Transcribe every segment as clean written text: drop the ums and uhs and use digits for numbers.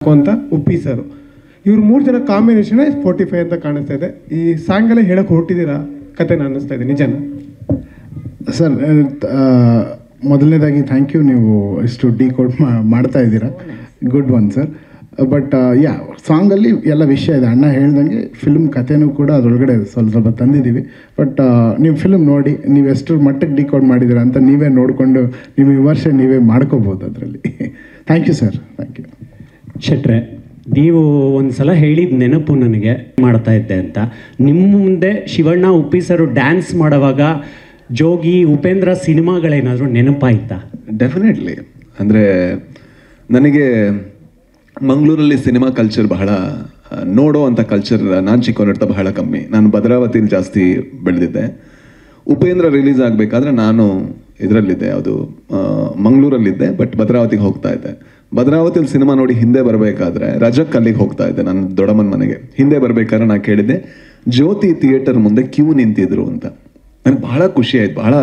ಅಂತ ಉಪ್ಪಿ ಸರ್ ಇವ್ರು 3 ಜನ ಕಾಂಬಿನೇಷನ್ 45 ಅಂತ ಕಾಣಿಸ್ತಾ ಇದೆ. ಈ ಸಾಂಗ್ ಎಲ್ಲ ಹೇಳಕ್ ಹೊರಟಿದ್ದೀರಾ ಕತೆನ ಅನ್ನಿಸ್ತಾ ಇದೆ, ನಿಜನ ಸರ್? ಮೊದಲನೇದಾಗಿ ಥ್ಯಾಂಕ್ ಯು, ನೀವು ಇಷ್ಟು ಡಿಕೋಡ್ ಮಾಡ್ತಾ ಇದ್ದೀರಾ, ಗುಡ್ ಒನ್ ಸರ್. ಬಟ್ ಸಾಂಗಲ್ಲಿ ಎಲ್ಲ ವಿಷಯ ಇದೆ, ಅಣ್ಣ ಹೇಳ್ದಂಗೆ ಫಿಲ್ಮ್ ಕಥೆನೂ ಕೂಡ ಅದರೊಳಗಡೆ ಸ್ವಲ್ಪ ತಂದಿದ್ದೀವಿ. ಬಟ್ ನೀವು ಫಿಲ್ಮ್ ನೋಡಿ ನೀವು ಎಷ್ಟು ಮಟ್ಟಕ್ಕೆ ಡಿಕೋಡ್ ಮಾಡಿದ್ದೀರಾ ಅಂತ ನೀವೇ ನೋಡಿಕೊಂಡು ನಿಮ್ಮ ವಿಮರ್ಶೆ ನೀವೇ ಮಾಡ್ಕೋಬೋದು ಅದರಲ್ಲಿ. Thank you sir, thank you. ಶೆಟ್ರೆ, ನೀವು ಒಂದು ಸಲ ಹೇಳಿದ ನೆನಪು ನನಗೆ ಮಾಡ್ತಾ ಇದ್ದೆ ಅಂತ. ನಿಮ್ಮ ಮುಂದೆ ಶಿವಣ್ಣ ಉಪ್ಪಿ ಸರು ಡ್ಯಾನ್ಸ್ ಮಾಡುವಾಗ ಜೋಗಿ ಉಪೇಂದ್ರ ಸಿನಿಮಾಗಳೇನಾದರೂ ನೆನಪಾಯ್ತಾ? ಡೆಫಿನೆಟ್ಲಿ. ಅಂದರೆ ನನಗೆ ಮಂಗಳೂರಲ್ಲಿ ಸಿನಿಮಾ ಕಲ್ಚರ್ ಬಹಳ ನೋಡೋ ಅಂಥ ಕಲ್ಚರ್ ನಾನು ಚಿಕ್ಕವನಿರ್ತಾ ಬಹಳ ಕಮ್ಮಿ. ನಾನು ಭದ್ರಾವತಿಲಿ ಜಾಸ್ತಿ ಬೆಳೆದಿದ್ದೆ. ಉಪೇಂದ್ರ ರಿಲೀಸ್ ಆಗಬೇಕಾದ್ರೆ ನಾನು ಇದರಲ್ಲಿದ್ದೆ, ಅದು ಮಂಗಳೂರಲ್ಲಿದ್ದೆ, ಬಟ್ ಭದ್ರಾವತಿಗೆ ಹೋಗ್ತಾ ಇದ್ದೆ. ಭದ್ರಾವತಿಲಿ ಸಿನಿಮಾ ನೋಡಿ ಹಿಂದೆ ಬರಬೇಕಾದ್ರೆ ರಜಕ್ ಅಲ್ಲಿಗೆ ಹೋಗ್ತಾ ಇದ್ದೆ, ನನ್ನ ದೊಡ್ಡಮ್ಮನ ಮನೆಗೆ. ಹಿಂದೆ ಬರಬೇಕಾದ್ರೆ ನಾನು ಕೇಳಿದ್ದೆ ಜ್ಯೋತಿ ಥಿಯೇಟರ್ ಮುಂದೆ ಕ್ಯೂ ನಿಂತಿದ್ರು ಅಂತ. ನನಗೆ ಬಹಳ ಖುಷಿ ಆಯ್ತು, ಬಹಳ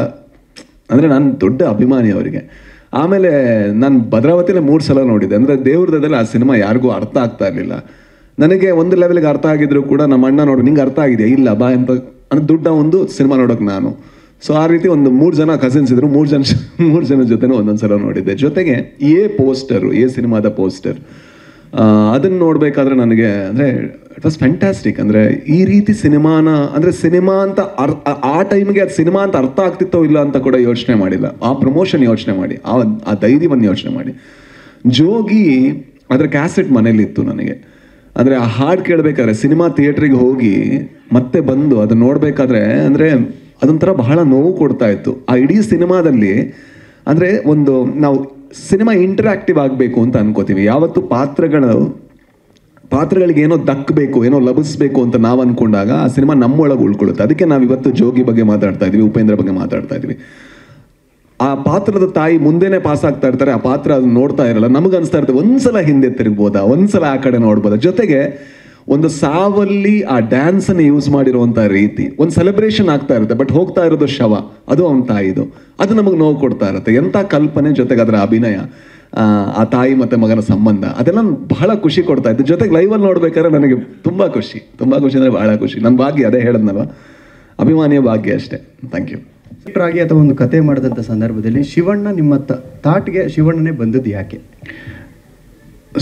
ಅಂದರೆ ನಾನು ದೊಡ್ಡ ಅಭಿಮಾನಿ ಅವರಿಗೆ. ಆಮೇಲೆ ನಾನು ಭದ್ರಾವತಿಲೇ 3 ಸಲ ನೋಡಿದ್ದೆ. ಅಂದರೆ ದೇವ್ರದಲ್ಲಿ ಆ ಸಿನಿಮಾ ಯಾರಿಗೂ ಅರ್ಥ ಆಗ್ತಾ ಇರಲಿಲ್ಲ. ನನಗೆ ಒಂದು ಲೆವೆಲ್ಗೆ ಅರ್ಥ ಆಗಿದ್ರು ಕೂಡ ನಮ್ಮ ಅಣ್ಣ ನೋಡಿ ನಿಂಗೆ ಅರ್ಥ ಆಗಿದೆಯಾ, ಇಲ್ಲ ಬಾ ಅಂತ ಅಂದರೆ ದುಡ್ಡ ಒಂದು ಸಿನಿಮಾ ನೋಡೋಕೆ ನಾನು. ಸೊ ಆ ರೀತಿ ಒಂದು 3 ಜನ ಕಸಿನ್ಸ್ ಇದ್ರು, 3 ಜನ ಜೊತೆನೂ ಒಂದೊಂದು ಸಲ ನೋಡಿದ್ದೆ. ಜೊತೆಗೆ ಎ ಸಿನಿಮಾದ ಪೋಸ್ಟರ್ ಅದನ್ನು ನೋಡಬೇಕಾದ್ರೆ ನನಗೆ ಅಂದರೆ ಇಟ್ ವಾಸ್ ಫ್ಯಾಂಟಾಸ್ಟಿಕ್. ಅಂದರೆ ಈ ರೀತಿ ಸಿನಿಮಾನ ಅಂದರೆ ಸಿನಿಮಾ ಅಂತ ಆ ಟೈಮ್ಗೆ ಅದು ಸಿನಿಮಾ ಅಂತ ಅರ್ಥ ಆಗ್ತಿತ್ತೋ ಇಲ್ಲ ಅಂತ ಕೂಡ ಯೋಚನೆ ಮಾಡಿಲ್ಲ. ಆ ಪ್ರಮೋಷನ್ ಯೋಚನೆ ಮಾಡಿ, ಆ ಧೈರ್ಯವನ್ನು ಯೋಚನೆ ಮಾಡಿ. ಜೋಗಿ ಅದರ ಕ್ಯಾಸೆಟ್ ಮನೇಲಿತ್ತು ನನಗೆ. ಅಂದರೆ ಆ ಹಾಡು ಕೇಳಬೇಕಾದ್ರೆ ಸಿನಿಮಾ ಥಿಯೇಟ್ರಿಗೆ ಹೋಗಿ ಮತ್ತೆ ಬಂದು ಅದನ್ನ ನೋಡಬೇಕಾದ್ರೆ ಅಂದರೆ ಅದೊಂಥರ ಬಹಳ ನೋವು ಕೊಡ್ತಾ ಇತ್ತು. ಆ ಇಡೀ ಸಿನಿಮಾದಲ್ಲಿ ಅಂದರೆ ಒಂದು ನಾವು ಸಿನಿಮಾ ಇಂಟರಾಕ್ಟಿವ್ ಆಗಬೇಕು ಅಂತ ಅನ್ಕೋತೀವಿ. ಯಾವತ್ತು ಪಾತ್ರಗಳಿಗೆ ಏನೋ ದಕ್ಕಬೇಕು, ಏನೋ ಲಭಿಸ್ಬೇಕು ಅಂತ ನಾವು ಅಂದ್ಕೊಂಡಾಗ ಆ ಸಿನಿಮಾ ನಮ್ಮೊಳಗೆ ಉಳ್ಕೊಳ್ಳುತ್ತೆ. ಅದಕ್ಕೆ ನಾವು ಇವತ್ತು ಜೋಗಿ ಬಗ್ಗೆ ಮಾತಾಡ್ತಾ ಇದ್ವಿ, ಉಪೇಂದ್ರ ಬಗ್ಗೆ ಮಾತಾಡ್ತಾ ಇದ್ವಿ. ಆ ಪಾತ್ರದ ತಾಯಿ ಮುಂದೆನೇ ಪಾಸ್ ಆಗ್ತಾ ಇರ್ತಾರೆ, ಆ ಪಾತ್ರ ಅದನ್ನ ನೋಡ್ತಾ ಇರಲ್ಲ. ನಮಗೆ ಅನಿಸ್ತಾ ಇರ್ತದೆ ಒಂದ್ಸಲ ಹಿಂದೆ ತಿರುಗ್ಬೋದಾ, ಒಂದ್ಸಲ ಆ ಕಡೆ ನೋಡ್ಬೋದಾ. ಜೊತೆಗೆ ಒಂದು ಸಾವಲ್ಲಿ ಆ ಡ್ಯಾನ್ಸನ್ನು ಯೂಸ್ ಮಾಡಿರುವಂಥ ರೀತಿ ಒಂದು ಸೆಲೆಬ್ರೇಷನ್ ಆಗ್ತಾ ಇರುತ್ತೆ, ಬಟ್ ಹೋಗ್ತಾ ಇರೋದು ಶವ, ಅದು ಅವನ ತಾಯಿದು. ಅದು ನಮಗೆ ನೋವು ಕೊಡ್ತಾ ಇರುತ್ತೆ. ಎಂಥ ಕಲ್ಪನೆ, ಜೊತೆಗೆ ಅದರ ಅಭಿನಯ, ಆ ತಾಯಿ ಮತ್ತು ಮಗನ ಸಂಬಂಧ, ಅದೆಲ್ಲ ಬಹಳ ಖುಷಿ ಕೊಡ್ತಾ ಇತ್ತು. ಜೊತೆಗೆ ಲೈವಲ್ಲಿ ನೋಡ್ಬೇಕಾದ್ರೆ ನನಗೆ ತುಂಬ ಖುಷಿ ಅಂದರೆ ಬಹಳ ಖುಷಿ. ನನ್ನ ಭಾಗ್ಯ, ಅದೇ ಹೇಳದ್ನಲ್ವ, ಅಭಿಮಾನಿಯ ಭಾಗ್ಯ ಅಷ್ಟೇ. Thank you. ಆಗಿ ಅಥವಾ ಒಂದು ಕತೆ ಮಾಡಿದಂಥ ಸಂದರ್ಭದಲ್ಲಿ ಶಿವಣ್ಣ ನಿಮ್ಮ ತಾಟ್ಗೆ ಶಿವಣ್ಣನೇ ಬಂದದ್ದು ಯಾಕೆ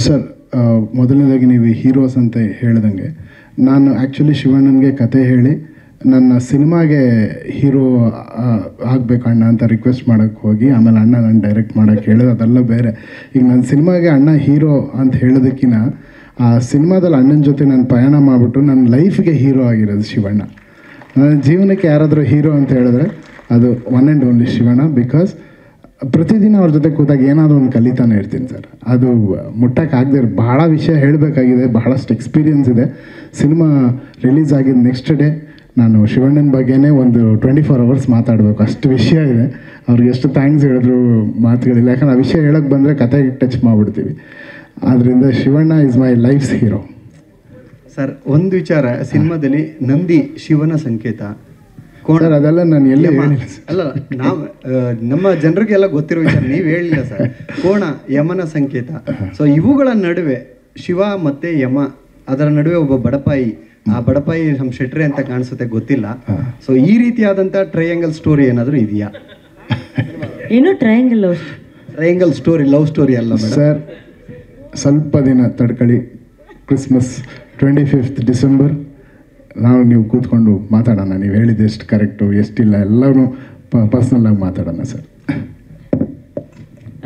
ಸರ್? ಮೊದಲನೇದಾಗಿ ನೀವು ಹೀರೋಸ್ ಅಂತ ಹೇಳ್ದಂಗೆ ನಾನು ಆ್ಯಕ್ಚುಲಿ ಶಿವಣ್ಣನಿಗೆ ಕತೆ ಹೇಳಿ ನನ್ನ ಸಿನಿಮಾಗೆ ಹೀರೋ ಆಗಬೇಕಣ್ಣ ಅಂತ ರಿಕ್ವೆಸ್ಟ್ ಮಾಡೋಕ್ಕೆ ಹೋಗಿ ಆಮೇಲೆ ಅಣ್ಣ ನಾನು ಡೈರೆಕ್ಟ್ ಮಾಡೋಕ್ಕೆ ಹೇಳಿದೆ, ಅದೆಲ್ಲ ಬೇರೆ. ಈಗ ನನ್ನ ಸಿನಿಮಾಗೆ ಅಣ್ಣ ಹೀರೋ ಅಂತ ಹೇಳೋದಕ್ಕಿಂತ ಆ ಸಿನಿಮಾದಲ್ಲಿ ಅಣ್ಣನ ಜೊತೆ ನಾನು ಪಯಣ ಮಾಡಿಬಿಟ್ಟು ನನ್ನ ಲೈಫ್ಗೆ ಹೀರೋ ಆಗಿರೋದು ಶಿವಣ್ಣ. ನನ್ನ ಜೀವನಕ್ಕೆ ಯಾರಾದರೂ ಹೀರೋ ಅಂತ ಹೇಳಿದ್ರೆ ಅದು one and only Shivanna. Because ಪ್ರತಿದಿನ ಅವ್ರ ಜೊತೆ ಕೂತಾಗ ಏನಾದರೂ ಒಂದು ಕಲಿತಾನೆ ಇರ್ತೀನಿ ಸರ್. ಅದು ಮುಟ್ಟಕ್ಕಾಗದೆ ಬಹಳ ವಿಷಯ ಹೇಳಬೇಕಾಗಿದೆ, ಬಹಳಷ್ಟು ಎಕ್ಸ್ಪೀರಿಯನ್ಸ್ ಇದೆ. ಸಿನಿಮಾ ರಿಲೀಸ್ ಆಗಿದ್ದ ನೆಕ್ಸ್ಟ್ ಡೇ ನಾನು ಶಿವಣ್ಣನ ಬಗ್ಗೆನೇ ಒಂದು 24 hours ಮಾತಾಡಬೇಕು, ಅಷ್ಟು ವಿಷಯ ಇದೆ. ಅವ್ರಿಗೆ ಎಷ್ಟು ಥ್ಯಾಂಕ್ಸ್ ಹೇಳಿದ್ರು ಮಾತುಗಳಿಲ್ಲ. ಯಾಕಂದ್ರೆ ಆ ವಿಷಯ ಹೇಳೋಕ್ಕೆ ಬಂದರೆ ಕತೆಗೆ ಟಚ್ ಮಾಡಿಬಿಡ್ತೀವಿ. ಆದ್ದರಿಂದ Shivanna is my life's hero. Sir, ಒಂದು ವಿಚಾರ, ಸಿನಿಮಾದಲ್ಲಿ ನಂದಿ ಶಿವನ ಸಂಕೇತ ಸರ್, ಅದೆಲ್ಲ ನಾನು ಎಲ್ಲಿ ಅಲ್ಲ, ನಾವು ನಮ್ಮ ಜನರಿಗೆಲ್ಲ ಗೊತ್ತಿರೋ ವಿಚಾರ, ನೀವು ಹೇಳಿಲ್ಲ ಸರ್. ಕೋಣ ಯಮನ ಸಂಕೇತ. ಸೊ ಇವುಗಳ ನಡುವೆ ಶಿವ ಮತ್ತೆ ಯಮ, ಅದರ ನಡುವೆ ಒಬ್ಬ ಬಡಪಾಯಿ, ಆ ಬಡಪಾಯಿ ನಮ್ಮ ಶೆಟ್ರೆ ಅಂತ ಕಾಣಿಸುತ್ತೆ, ಗೊತ್ತಿಲ್ಲ. ಸೊ ಈ ರೀತಿಯಾದಂಥ ಟ್ರಯಾಂಗಲ್ ಸ್ಟೋರಿ ಏನಾದರೂ ಇದೆಯಾ? ಏನು ಟ್ರಯಾಂಗಲ್ ಸ್ಟೋರಿ, ಲವ್ ಸ್ಟೋರಿ ಅಲ್ಲ ಸರ್. ಸ್ವಲ್ಪ ದಿನ ತಡ್ಕೊಳ್ಳಿ, ಕ್ರಿಸ್ಮಸ್ 25th ಡಿಸೆಂಬರ್ ನೀವು ಕೂತ್ಕೊಂಡು ಮಾತಾಡೋಣ. ನೀವು ಹೇಳಿದ್ದು ಎಷ್ಟು ಕರೆಕ್ಟು ಎಷ್ಟಿಲ್ಲ ಎಲ್ಲರೂ ಪರ್ಸ್ನಲ್ಲಾಗಿ ಮಾತಾಡೋಣ ಸರ್.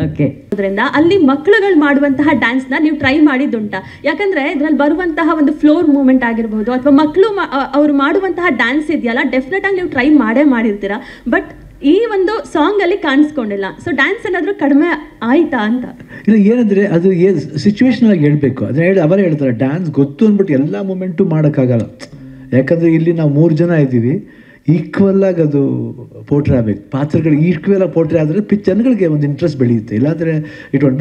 ಓಕೆ. ಅದರಿಂದ ಅಲ್ಲಿ ಮಕ್ಕಳುಗಳು ಮಾಡುವಂತಹ ಡ್ಯಾನ್ಸ್ನ ನೀವು ಟ್ರೈ ಮಾಡಿದ್ದುಂಟಾ? ಯಾಕಂದರೆ ಇದರಲ್ಲಿ ಬರುವಂತಹ ಒಂದು ಫ್ಲೋರ್ ಮೂಮೆಂಟ್ ಆಗಿರ್ಬೋದು, ಅಥವಾ ಮಕ್ಕಳು ಅವರು ಮಾಡುವಂತಹ ಡ್ಯಾನ್ಸ್ ಇದೆಯಲ್ಲ, ಡೆಫಿನೆಟಾಗಿ ನೀವು ಟ್ರೈ ಮಾಡಿರ್ತೀರಾ. ಬಟ್ ಈ ಒಂದು ಸಾಂಗಲ್ಲಿ ಕಾಣಿಸ್ಕೊಂಡಿಲ್ಲ. ಸೊ ಡ್ಯಾನ್ಸ್ ಏನಾದರೂ ಕಡಿಮೆ ಆಯಿತಾ ಅಂತ? ಇಲ್ಲ, ಏನಂದರೆ ಅದು ಸಿಚುವೇಶನ್ ಆಗಿ ಹೇಳ್ಬೇಕು. ಅದನ್ನ ಅವರೇ ಹೇಳ್ತಾರೆ, ಡ್ಯಾನ್ಸ್ ಗೊತ್ತು ಅಂದ್ಬಿಟ್ಟು ಎಲ್ಲ ಮೂಮೆಂಟು ಮಾಡೋಕ್ಕಾಗಲ್ಲ. ಯಾಕಂದರೆ ಇಲ್ಲಿ ನಾವು 3 ಜನ ಇದ್ದೀವಿ, ಈಕ್ವಲ್ಲಾಗಿ ಅದು ಪೋಟ್ರೆ ಆಗಬೇಕು. ಪಾತ್ರಗಳಿಗೆ ಈಕ್ವಲಾಗಿ ಪೋಟ್ರೆ ಆದರೆ ಜನಗಳಿಗೆ ಒಂದು ಇಂಟ್ರೆಸ್ಟ್ ಬೆಳೆಯುತ್ತೆ. ಇಲ್ಲಾಂದರೆ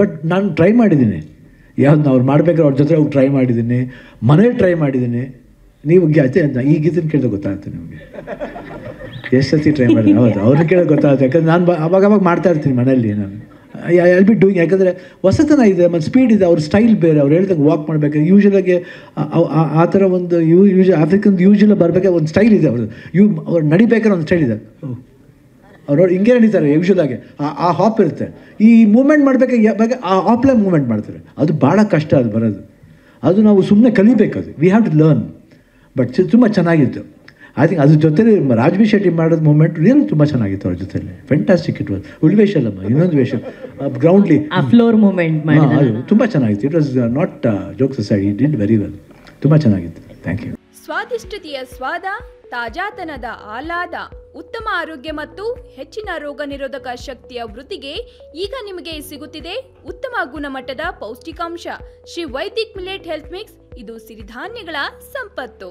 ಬಟ್ ನಾನು ಟ್ರೈ ಮಾಡಿದ್ದೀನಿ, ಯಾವ್ದು ಅವ್ರು ಮಾಡ್ಬೇಕಾದ್ರೆ ಅವ್ರ ಜೊತೆ ಹೋಗಿ ಟ್ರೈ ಮಾಡಿದ್ದೀನಿ, ಮನೇಲಿ ಟ್ರೈ ಮಾಡಿದ್ದೀನಿ. ನೀವು ಈ ಗೀತನ ಕೇಳಿದ್ರೆ ಗೊತ್ತಾಗುತ್ತೆ ನಿಮಗೆ ಎಷ್ಟು ಸತಿ ಟ್ರೈ ಮಾಡಿದೆ. ಹೌದು, ಅವ್ರನ್ನ ಕೇಳೋಕೆ ಗೊತ್ತಾಗುತ್ತೆ. ಯಾಕಂದ್ರೆ ನಾನು ಅವಾಗ ಮಾಡ್ತಾ ಇರ್ತೀನಿ ಮನೆಯಲ್ಲಿ. ನಾನು ಐ ಬಿ ಡೂಯಿಂಗ್. ಯಾಕಂದರೆ ಹೊಸತನ ಇದೆ ಮತ್ತು ಸ್ಪೀಡ್ ಇದೆ, ಅವ್ರ ಸ್ಟೈಲ್ ಬೇರೆ, ಅವ್ರು ಹೇಳ್ದಂಗೆ ವಾಕ್ ಮಾಡಬೇಕು. ಯೂಶ್ವಲಾಗಿ ಆ ಥರ ಒಂದು ಆಫ್ರಿಕನ್ ಯೂಶ್ವಲ್ ಬರಬೇಕಾದ್ರೆ ಒಂದು ಸ್ಟೈಲ್ ಇದೆ ಅವ್ರದ್ದು. ಅವ್ರು ನಡಿಬೇಕಾದ್ರೆ ಒಂದು ಸ್ಟೈಲ್ ಇದೆ. ಅವ್ರು ಹಿಂಗೆ ನಡೀತಾರೆ ಯೂಶ್ವಲಾಗಿ, ಆ ಹಾಪ್ ಇರುತ್ತೆ. ಈ ಮೂಮೆಂಟ್ ಮಾಡಬೇಕಾದ್ರೆ ಆ ಹಾಪ್ಲೇ ಮೂಮೆಂಟ್ ಮಾಡ್ತಾರೆ. ಅದು ಭಾಳ ಕಷ್ಟ ಅದು ಬರೋದು. ಅದು ನಾವು ಸುಮ್ಮನೆ ಕಲಿಬೇಕು. ಅದು we have to learn. But ತುಂಬ ಚೆನ್ನಾಗಿತ್ತು. ಐ ಥಿಂಕ್ ಅದ್ರ ಜೊತೆಲಿ ರಾಜ್ಬಿ ಶೆಟ್ಟಿ ಮಾಡೋದು ಮೂಮೆಂಟ್ ರಿಯಲ್ ತುಂಬ ಚೆನ್ನಾಗಿತ್ತು ಅವ್ರ ಜೊತೆಲಿ. Fantastic it was. ಉಳ್ವೇಷಲ್ಲಮ್ಮ ಇನ್ನೊಂದು ವೇಷ ಗ್ರೌಂಡ್ಲಿ ಫ್ಲೋರ್ ಮೂಮೆಂಟ್ ಅದು ತುಂಬ ಚೆನ್ನಾಗಿತ್ತು. It was not jokes aside, it did very well. ತುಂಬ ಚೆನ್ನಾಗಿತ್ತು. Thank you. ಸ್ವಾದಿಷ್ಟತೆಯ ಸ್ವಾದ, ತಾಜಾತನದ ಆಹ್ಲಾದ, ಉತ್ತಮ ಆರೋಗ್ಯ ಮತ್ತು ಹೆಚ್ಚಿನ ರೋಗ ನಿರೋಧಕ ಶಕ್ತಿಯ ವೃದ್ಧಿಗೆ ಈಗ ನಿಮಗೆ ಸಿಗುತ್ತಿದೆ ಉತ್ತಮ ಗುಣಮಟ್ಟದ ಪೌಷ್ಟಿಕಾಂಶ. Shri Vaidik millet health mix. ಇದು ಸಿರಿಧಾನ್ಯಗಳ ಸಂಪತ್ತು.